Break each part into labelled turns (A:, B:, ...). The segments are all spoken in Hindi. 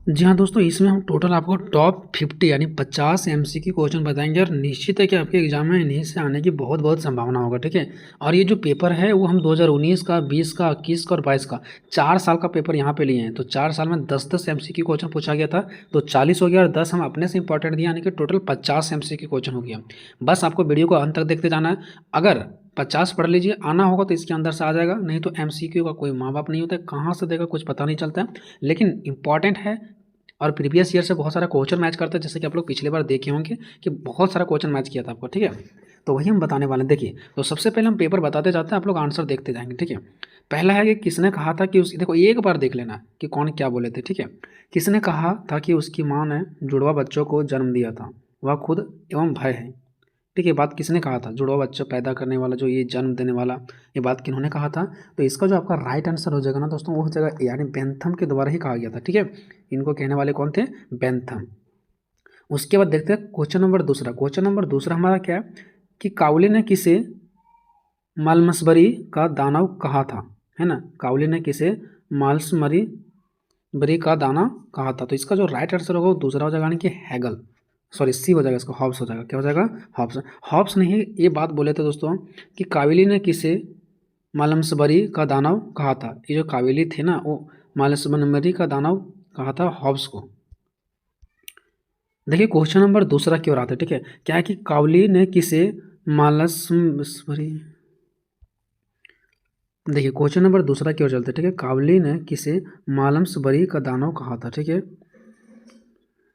A: जी हाँ दोस्तों, इसमें हम टोटल आपको टॉप 50 यानी 50 एमसीक्यू क्वेश्चन बताएंगे और निश्चित है कि आपके एग्जाम में इन्हीं से आने की बहुत बहुत संभावना होगा। ठीक है। और ये जो पेपर है वो हम 2019 का, 20 का, 21 का और 22 का 4 साल का पेपर यहाँ पे लिए हैं। तो 4 साल में 10-10 एमसीक्यू क्वेश्चन पूछा गया था, तो 40 हो गया और 10 हम अपने से इंपॉर्टेंट दिया, यानी कि टोटल 50 एमसीक्यू क्वेश्चन हो गया। बस आपको वीडियो को अंत तक देखते जाना है। अगर 50 पढ़ लीजिए, आना होगा तो इसके अंदर से आ जाएगा, नहीं तो एमसीक्यू का कोई माँ बाप नहीं होता है, कहाँ से देगा कुछ पता नहीं चलता है। लेकिन इंपॉर्टेंट है और प्रीवियस ईयर से बहुत सारा क्वेश्चन मैच करता है, जैसे कि आप लोग पिछले बार देखे होंगे कि बहुत सारा क्वेश्चन मैच किया था आपको। ठीक है। तो वही हम बताने वाले हैं। देखिए, तो सबसे पहले हम पेपर बताते जाते हैं, आप लोग आंसर देखते जाएंगे। ठीक है। पहला है कि किसने कहा था कि देखो एक बार देख लेना कि कौन क्या बोले थे। ठीक है। किसने कहा था कि उसकी माँ ने जुड़वा बच्चों को जन्म दिया था, वह खुद एवं भय है। ठीक है, बात किसने कहा था? जुड़वा बच्चा पैदा करने वाला, जो ये जन्म देने वाला, ये बात किन्होंने कहा था? तो इसका जो आपका राइट आंसर हो जाएगा ना दोस्तों, वो हो जाएगा यानी बेंथम के द्वारा ही कहा गया था। ठीक है। इनको कहने वाले कौन थे? बेंथम। उसके बाद देखते हैं क्वेश्चन नंबर दूसरा। क्वेश्चन नंबर दूसरा हमारा क्या है कि काउली ने किसे मालमसबरी का दानव कहा था, है ना? काउली ने किसे मालसमरी बरी का दाना कहा था? तो इसका जो राइट आंसर होगा वो दूसरा हो जाएगा, यानी कि हैगल। सॉरी, सी हो जाएगा, इसको हॉब्स हो जाएगा। क्या हो जाएगा? हॉब्स। हॉब्स ने ही ये बात बोले थे दोस्तों कि काविली ने किसे मालमसबरी का दानव कहा था। ये जो काविली थे ना, वो मालमसबरी का दानव कहा था हॉब्स को। देखिए क्वेश्चन नंबर दूसरा की ओर आते हैं। ठीक है। क्या है कि कावली ने किसे मालमसबरी, देखिए क्वेश्चन नंबर दूसरा की ओर चलते हैं। ठीक है। कावली ने किसे मालमसबरी का दानव कहा था? ठीक है।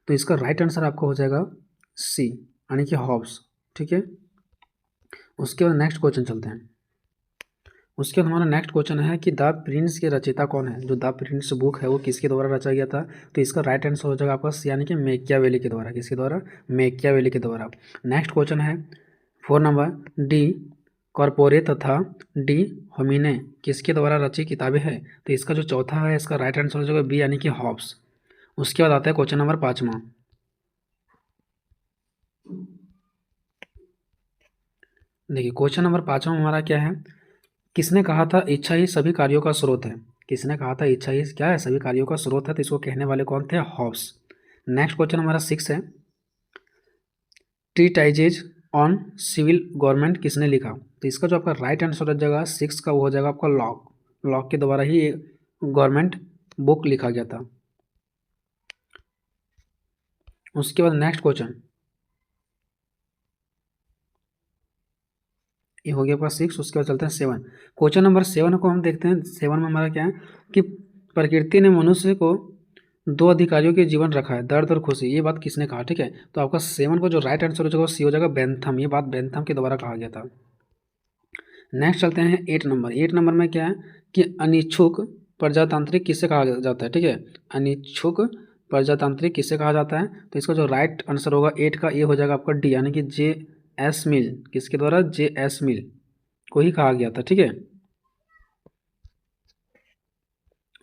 A: तो इसका राइट आंसर आपका हो जाएगा सी, यानी कि हॉब्स। ठीक है। उसके बाद नेक्स्ट क्वेश्चन चलते हैं। उसके बाद हमारा नेक्स्ट क्वेश्चन है कि द प्रिंस के रचयिता कौन है? जो द प्रिंस बुक है वो किसके द्वारा रचा गया था? तो इसका राइट आंसर हो जाएगा आपका सी, यानी कि मैकियावेली के द्वारा। किसके द्वारा? मैकियावेली के द्वारा। नेक्स्ट क्वेश्चन है 4 नंबर, डी कॉर्पोरे तथा डी होमिने किसके द्वारा रची किताबें हैं? तो इसका जो चौथा है, इसका राइट आंसर हो जाएगा बी, यानी कि हॉब्स। उसके बाद आता है क्वेश्चन नंबर 5वां। देखिए क्वेश्चन नंबर 5वां हमारा क्या है? किसने कहा था इच्छा ही सभी कार्यों का स्रोत है? किसने कहा था इच्छा ही क्या है? सभी कार्यों का स्रोत है। तो इसको कहने वाले कौन थे? हॉब्स। नेक्स्ट क्वेश्चन हमारा 6 है, ट्रीटाइजेज ऑन सिविल गवर्नमेंट किसने लिखा? तो इसका जो आपका राइट आंसर हो जाएगा 6 का, वो हो जाएगा आपका लॉक। लॉक के द्वारा ही गवर्नमेंट बुक लिखा गया था। उसके बाद नेक्स्ट क्वेश्चन, ये हो गया आपका 6। उसके बाद चलते हैं 7। क्वेश्चन नंबर 7 को हम देखते हैं। 7 में हमारा क्या है कि प्रकृति ने मनुष्य को दो अधिकारियों के जीवन रखा है, दर्द और खुशी। ये बात किसने कहा? ठीक है। तो आपका 7 को जो राइट आंसर हो जाएगा वो सी हो जाएगा, बेंथम। ये बात बेंथम के द्वारा कहा गया था। नेक्स्ट चलते हैं 8 नंबर। 8 नंबर में क्या है कि अनिच्छुक प्रजातांत्रिक किसे कहा जाता है? ठीक है। अनिच्छुक प्रजातांत्रिक किसे कहा जाता है? तो इसका जो राइट आंसर होगा 8 का, ये हो जाएगा आपका डी, यानी कि जे एस मिल। किसके द्वारा? जे एस मिल को ही कहा गया था। ठीक है।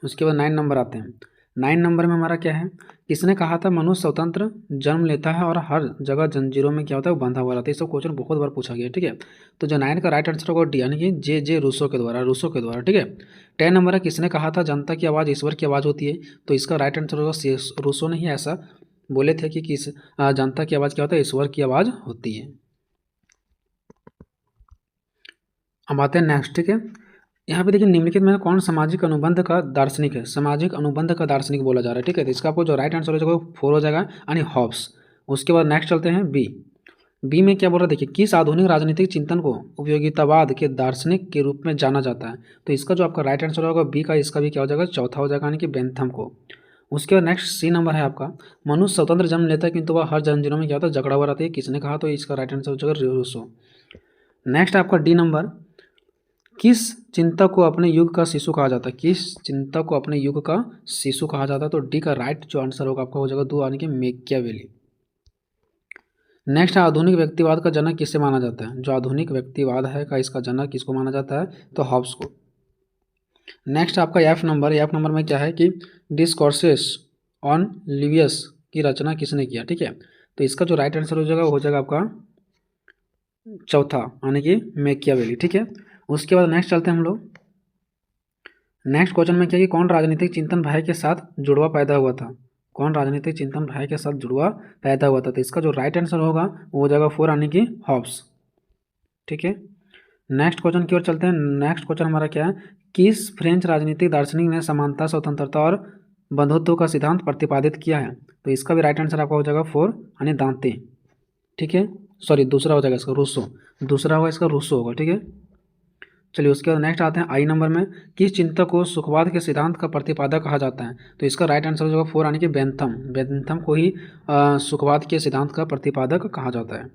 A: उसके बाद 9 नंबर आते हैं। 9 नंबर में हमारा क्या है? किसने कहा था मनुष्य स्वतंत्र जन्म लेता है और हर जगह जंजीरों में क्या होता है? वो बंधा हुआ रहता है। इसका क्वेश्चन बहुत बार पूछा गया है। ठीक है। तो जो 9 का राइट आंसर होगा डी, यानी कि जे जे रूसो के द्वारा। रूसो के द्वारा। ठीक है। 10 नंबर है, किसने कहा था जनता की आवाज़ ईश्वर की आवाज़ होती है? तो इसका राइट आंसर होगा रूसो ने ही ऐसा बोले थे कि जनता की आवाज़ क्या होता है? ईश्वर की आवाज़ होती है। अब आते हैं नेक्स्ट। ठीक है। यहाँ पे देखिए निम्नलिखित में कौन सामाजिक अनुबंध का दार्शनिक है? सामाजिक अनुबंध का दार्शनिक बोला जा रहा है। ठीक है। तो इसका आपको जो राइट आंसर हो जाएगा वो 4 हो जाएगा, यानी हॉब्स। उसके बाद नेक्स्ट चलते हैं बी। बी में क्या बोल रहा है? देखिए, किस आधुनिक राजनीतिक चिंतन को उपयोगितावाद के दार्शनिक के रूप में जाना जाता है? तो इसका जो आपका राइट आंसर होगा बी का, इसका भी क्या हो जाएगा? चौथा हो जाएगा, यानी कि बेंथम को। उसके बाद नेक्स्ट सी नंबर है आपका, मनुष्य स्वतंत्र जन्म लेता है किंतु वह हर जंजीरों में क्या होता है? जकड़ा हुआ रहता है। किसने कहा? तो इसका राइट आंसर हो जाएगा रूसो। नेक्स्ट आपका डी नंबर, किस चिंतक को अपने युग का शिशु कहा जाता है? किस चिंतक को अपने युग का शिशु कहा जाता है? तो डी का राइट जो आंसर होगा आपका हो जाएगा 2, यानी कि मैकियावेली। नेक्स्ट है आधुनिक व्यक्तिवाद का जनक किसे माना जाता है? जो आधुनिक व्यक्तिवाद है का, इसका जनक किसको माना जाता है? तो हॉब्स को। नेक्स्ट आपका एफ नंबर। एफ नंबर में क्या है कि डिस्कोर्सेस ऑन लिवियस की रचना किसने किया? ठीक है। तो इसका जो राइट आंसर हो जाएगा वो हो जाएगा आपका चौथा, यानी कि मैकियावेली। ठीक है। उसके बाद नेक्स्ट चलते हैं हम लोग। नेक्स्ट क्वेश्चन में क्या है कि कौन राजनीतिक चिंतन भाई के साथ जुड़वा पैदा हुआ था? कौन राजनीतिक चिंतन भय के साथ जुड़वा पैदा हुआ था? तो इसका जो राइट आंसर होगा वो हो जाएगा 4 यानी कि हॉब्स। ठीक है, नेक्स्ट क्वेश्चन की ओर चलते हैं। नेक्स्ट क्वेश्चन हमारा क्या है, किस फ्रेंच राजनीतिक दार्शनिक ने समानता, स्वतंत्रता और बंधुत्व का सिद्धांत प्रतिपादित किया है? तो इसका भी राइट आंसर आपका हो जाएगा 4 यानी दांते। ठीक है, सॉरी दूसरा हो जाएगा इसका रूसो, दूसरा होगा इसका रूसो होगा। ठीक है, चलिए उसके बाद नेक्स्ट आते हैं आई नंबर में, किस चिंतक को सुखवाद के सिद्धांत का प्रतिपादक कहा जाता है? तो इसका राइट आंसर हो जाएगा 4 यानी कि बेंथम। बेंथम को ही सुखवाद के सिद्धांत का प्रतिपादक कहा जाता है।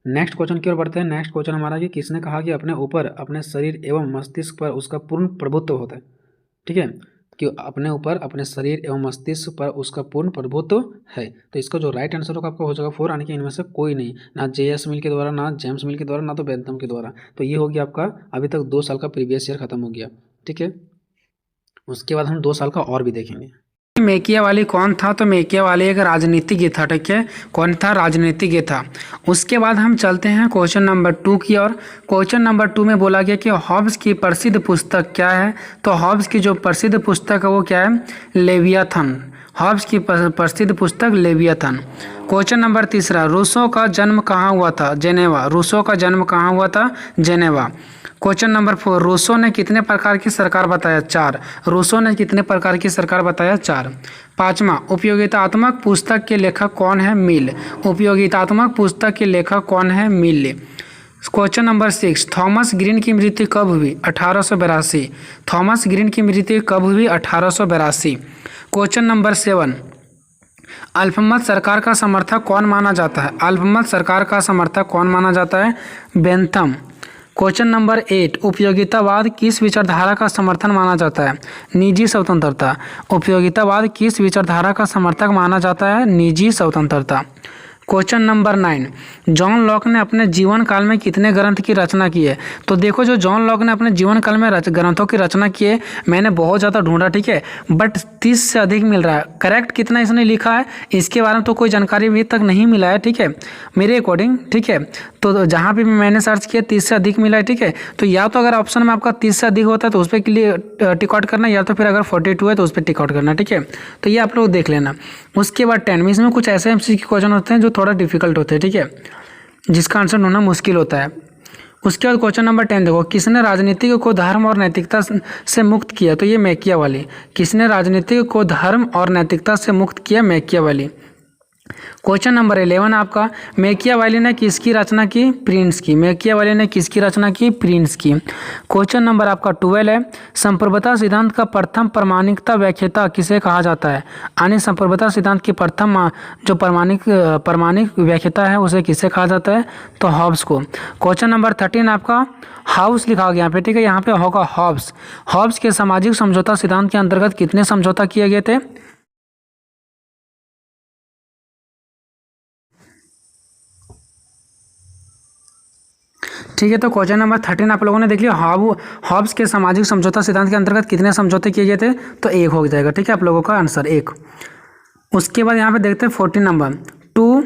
A: नेक्स्ट क्वेश्चन की ओर बढ़ते हैं। नेक्स्ट क्वेश्चन हमारा कि किसने कहा कि अपने ऊपर, अपने शरीर एवं मस्तिष्क पर उसका पूर्ण प्रभुत्व होता है? ठीक है, कि अपने ऊपर, अपने शरीर एवं मस्तिष्क पर उसका पूर्ण प्रभुत्व है। तो इसका जो राइट आंसर होगा आपका हो जाएगा 4 यानी कि इनमें से कोई नहीं, ना J.S. मिल के द्वारा, ना जेम्स मिल के द्वारा, ना तो बेंथम के द्वारा। तो ये हो गया आपका अभी तक 2 साल का प्रीवियस ईयर खत्म हो गया। ठीक है, उसके बाद हम 2 साल का और भी देखेंगे।
B: मेकियावाली कौन था? तो मेकियावाली एक राजनीतिज्ञ था। ठीक है, कौन था? राजनीतिज्ञ था। उसके बाद हम चलते हैं क्वेश्चन नंबर 2 की ओर। क्वेश्चन नंबर 2 में बोला गया कि हॉब्स की प्रसिद्ध पुस्तक क्या है? तो हॉब्स की जो प्रसिद्ध पुस्तक है वो क्या है? लेवियाथन। हॉब्स की प्रसिद्ध पुस्तक लेवियाथन। क्वेश्चन नंबर 3, रूसो का जन्म कहाँ हुआ था? जेनेवा। रूसो का जन्म कहाँ हुआ था? जेनेवा। क्वेश्चन नंबर 4, रूसो ने कितने प्रकार की सरकार बताया? 4। रूसो ने कितने प्रकार की सरकार बताया? 4। 5वां, उपयोगितात्मक पुस्तक के लेखक कौन है? मिल। उपयोगितात्मक पुस्तक के लेखक कौन है? मिल। क्वेश्चन नंबर 6, थॉमस ग्रीन की मृत्यु कब हुई? 1882। थॉमस ग्रीन की मृत्यु कब हुई? 1882। क्वेश्चन नंबर 7, अल्पमत सरकार का समर्थक कौन माना जाता है? अल्पमत सरकार का समर्थक कौन माना जाता है? बेंथम। क्वेश्चन नंबर 8, उपयोगितावाद किस विचारधारा का समर्थन माना जाता है? निजी स्वतंत्रता। उपयोगितावाद किस विचारधारा का समर्थक माना जाता है? निजी स्वतंत्रता। क्वेश्चन नंबर 9, जॉन लॉक ने अपने जीवन काल में कितने ग्रंथ की रचना की है? तो देखो, जो जॉन लॉक ने अपने जीवन काल में ग्रंथों की रचना की है, मैंने बहुत ज़्यादा ढूंढा। ठीक है, बट 30 से अधिक मिल रहा है। करेक्ट कितना इसने लिखा है इसके बारे में तो कोई जानकारी अभी तक नहीं मिला है। ठीक है, मेरे अकॉर्डिंग। ठीक है, तो जहाँ भी मैंने सर्च किया 30 से अधिक मिला है। ठीक है, तो या तो अगर ऑप्शन में आपका 30 से अधिक होता है तो उस पर के लिए टिक आउट करना, या तो फिर अगर 42 है तो उस पर टिक आउट करना। ठीक है, तो ये आप लोग देख लेना। उसके बाद 10 में इसमें कुछ ऐसे MCQ क्वेश्चन होते हैं जो थोड़ा डिफिकल्ट होते हैं। ठीक है, जिसका आंसर ढूंढना मुश्किल होता है। उसके बाद क्वेश्चन नंबर 10 देखो, किसने राजनीति को धर्म और नैतिकता से मुक्त किया? तो ये मैकियावेली। किसने राजनीति को धर्म और नैतिकता से मुक्त किया? मैकियावेली। क्वेश्चन नंबर 11 आपका, मैकियावेली ने किसकी रचना की? प्रिंस की। मैकियावेली ने किसकी रचना की? प्रिंस की। क्वेश्चन नंबर आपका 12 है, संप्रभुता सिद्धांत का प्रथम प्रमाणिकता व्याख्याता किसे कहा जाता है? यानी संप्रभुता सिद्धांत की प्रथम जो प्रमाणिक व्याख्याता है उसे किसे कहा जाता है? तो हॉब्स को। क्वेश्चन नंबर 13 आपका हाउस लिखा गया यहाँ पे। ठीक है, यहाँ पे होगा हॉब्स। हॉब्स के सामाजिक समझौता सिद्धांत के अंतर्गत कितने समझौता किए गए थे? ठीक है, तो क्वेश्चन नंबर 13 आप लोगों ने देख लिया। हॉब्स के सामाजिक समझौता सिद्धांत के अंतर्गत कितने समझौते किए गए थे? तो 1 हो जाएगा। ठीक है, आप लोगों का आंसर 1। उसके बाद यहाँ पे देखते हैं 14 नंबर, 2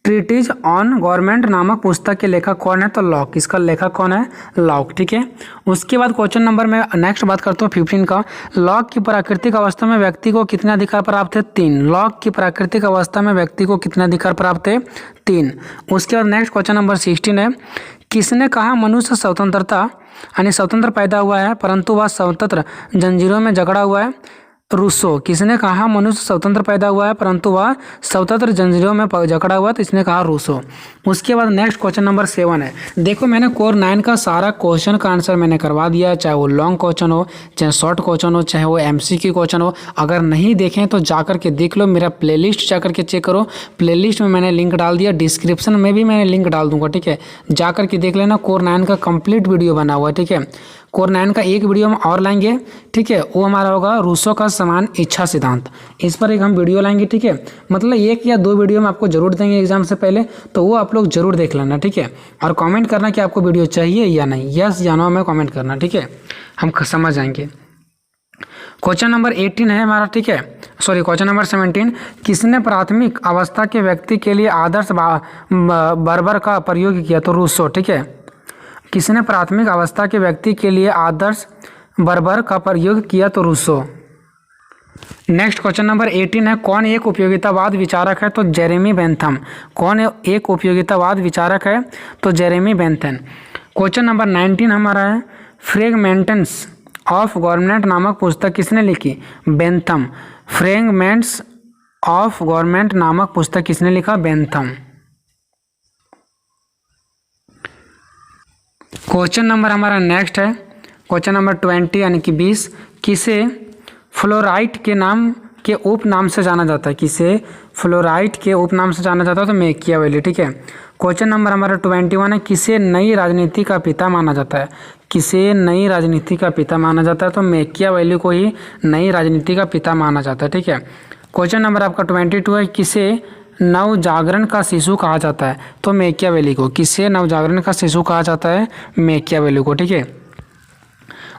B: ट्रीटीज ऑन गवर्नमेंट नामक पुस्तक के लेखक कौन है? तो लॉक। इसका लेखक कौन है? लॉक। ठीक है, उसके बाद क्वेश्चन नंबर में नेक्स्ट बात करता हूँ 15 का, लॉक की प्राकृतिक अवस्था में व्यक्ति को कितने अधिकार प्राप्त थे? 3। लॉक की प्राकृतिक अवस्था में व्यक्ति को कितने अधिकार प्राप्त थे? 3। उसके बाद नेक्स्ट क्वेश्चन नंबर 16 है, किसने कहा मनुष्य स्वतंत्रता यानी स्वतंत्र पैदा हुआ है परंतु वह स्वतंत्र जंजीरों में जकड़ा हुआ है? रूसो। किसने कहा मनुष्य स्वतंत्र पैदा हुआ है परंतु वह स्वतंत्र जंजीरों में जकड़ा हुआ है? तो इसने कहा रूसो। उसके बाद नेक्स्ट क्वेश्चन नंबर 7 है। देखो, मैंने कोर 9 का सारा क्वेश्चन का आंसर मैंने करवा दिया है, चाहे वो लॉन्ग क्वेश्चन हो, चाहे शॉर्ट क्वेश्चन हो, चाहे वो MCQ क्वेश्चन हो। अगर नहीं देखें तो जाकर के देख लो, मेरा प्लेलिस्ट जाकर के चेक करो। प्लेलिस्ट में मैंने लिंक डाल दिया, डिस्क्रिप्शन में भी मैंने लिंक डाल दूंगा। ठीक है, जाकर के देख लेना। कोर 9 का कंप्लीट वीडियो बना हुआ है। ठीक है, कोर 9 का एक वीडियो हम और लाएंगे। ठीक है, वो हमारा होगा रूसो का समान इच्छा सिद्धांत। इस पर एक हम वीडियो लाएंगे। ठीक है, मतलब 1 या 2 वीडियो हम आपको जरूर देंगे एग्जाम से पहले, तो वो आप लोग जरूर देख लेना। ठीक है, और कमेंट करना कि आपको वीडियो चाहिए या नहीं, यस या नो में कमेंट करना। ठीक है, हम समझ जाएंगे। क्वेश्चन नंबर 18 है हमारा। ठीक है, सॉरी, क्वेश्चन नंबर 17, किसने प्राथमिक अवस्था के व्यक्ति के लिए आदर्श बर्बर का प्रयोग किया? तो रूसो। ठीक है, किसने प्राथमिक अवस्था के व्यक्ति के लिए आदर्श बर्बर का प्रयोग किया? तो रूसो। नेक्स्ट क्वेश्चन नंबर 18 है, कौन एक उपयोगितावाद विचारक है? तो जेरेमी बेंथम। कौन एक उपयोगितावाद विचारक है? तो जेरेमी बेंथम। क्वेश्चन नंबर 19 हमारा है, फ्रेगमेंट्स ऑफ गवर्नमेंट नामक पुस्तक किसने लिखी? बेंथम। फ्रेगमेंट्स ऑफ गवर्नमेंट नामक पुस्तक किसने लिखा? बेंथम। क्वेश्चन नंबर हमारा नेक्स्ट है, क्वेश्चन नंबर 20 यानी कि 20, किसे फ्लोराइट के नाम के उपनाम से जाना जाता है? किसे फ्लोराइट के उपनाम से जाना जाता है? तो मैकियावेली। ठीक है। क्वेश्चन नंबर हमारा 21 है, किसे नई राजनीति का पिता माना जाता है? किसे नई राजनीति का पिता माना जाता है? तो मैकियावेली को ही नई राजनीति का पिता माना जाता है। ठीक है। क्वेश्चन नंबर आपका 22 है, किसे नवजागरण का शिशु कहा जाता है? तो मैकियावेली को। किसे नवजागरण का शिशु कहा जाता है? मैकियावेली को। ठीक है।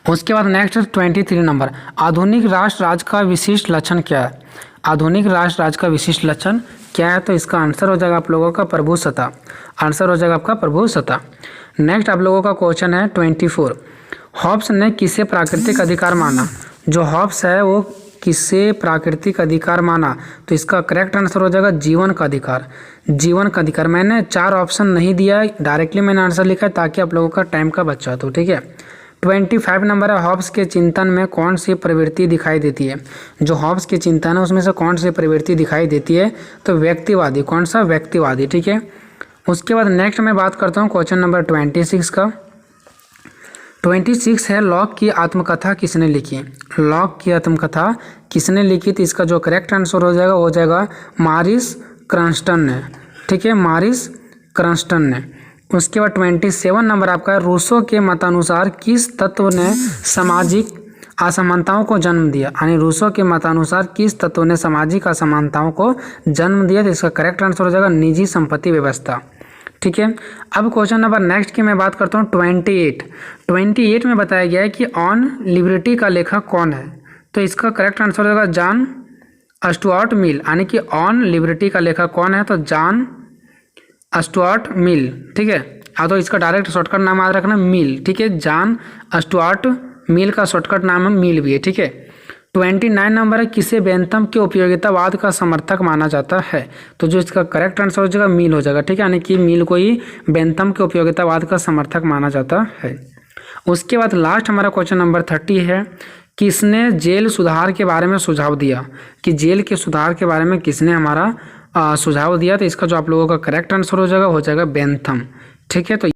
B: उसके बाद नेक्स्ट 23 नंबर, आधुनिक राष्ट्र राज्य का विशिष्ट लक्षण क्या है? आधुनिक राष्ट्र राज्य का विशिष्ट लक्षण क्या है? तो इसका आंसर हो जाएगा आप लोगों का प्रभुसत्ता। आंसर हो जाएगा आपका प्रभुसत्ता। नेक्स्ट आप लोगों का क्वेश्चन है 24, हॉब्स ने किसे प्राकृतिक अधिकार माना? जो हॉब्स है वो किसे प्राकृतिक अधिकार माना? तो इसका करेक्ट आंसर हो जाएगा जीवन का अधिकार। जीवन का अधिकार। मैंने 4 ऑप्शन नहीं दिया है, डायरेक्टली मैंने आंसर लिखा है ताकि आप लोगों का टाइम का बचा तो। ठीक है। 25 नंबर है, हॉब्स के चिंतन में कौन सी प्रवृत्ति दिखाई देती है? जो हॉब्स के चिंतन है उसमें से कौन सी प्रवृत्ति दिखाई देती है? तो व्यक्तिवादी। कौन सा? व्यक्तिवादी। ठीक है। उसके बाद नेक्स्ट मैं बात करता हूँ क्वेश्चन नंबर 26 का। 26 है, लॉक की आत्मकथा किसने लिखी? लॉक की आत्मकथा किसने लिखी? तो इसका जो करेक्ट आंसर हो जाएगा मारिस क्रंस्टन ने। ठीक है, मारिस क्रंस्टन ने। उसके बाद 27 नंबर आपका है, रूसो के मतानुसार किस तत्व ने सामाजिक असमानताओं को जन्म दिया? यानी रूसो के मतानुसार किस तत्व ने सामाजिक असमानताओं को जन्म दिया? तो इसका करेक्ट आंसर हो जाएगा निजी संपत्ति व्यवस्था। ठीक है। अब क्वेश्चन नंबर नेक्स्ट की मैं बात करता हूँ 28 में बताया गया है कि ऑन लिबर्टी का लेखक कौन है? तो इसका करेक्ट आंसर हो जाएगा जॉन स्टुअर्ट मिल। यानी कि ऑन लिबर्टी का लेखक कौन है? तो जॉन स्टुअर्ट मिल। ठीक है। तो इसका डायरेक्ट शॉर्टकट नाम याद रखना मिल। ठीक है। जॉन स्टुअर्ट मिल का शॉर्टकट नाम मिल भी है। ठीक है। 29 नंबर है, किसे बेंथम के उपयोगितावाद का समर्थक माना जाता है? तो जो इसका करेक्ट आंसर हो जाएगा मिल हो जाएगा। ठीक है। यानी कि मिल को ही बेंथम के उपयोगितावाद का समर्थक माना जाता है। उसके बाद लास्ट हमारा क्वेश्चन नंबर 30 है, किसने जेल सुधार के बारे में सुझाव दिया? कि जेल के सुधार के बारे में किसने हमारा सुझाव दिया? तो इसका जो आप लोगों का करेक्ट आंसर हो जाएगा बेंथम। ठीक है। तो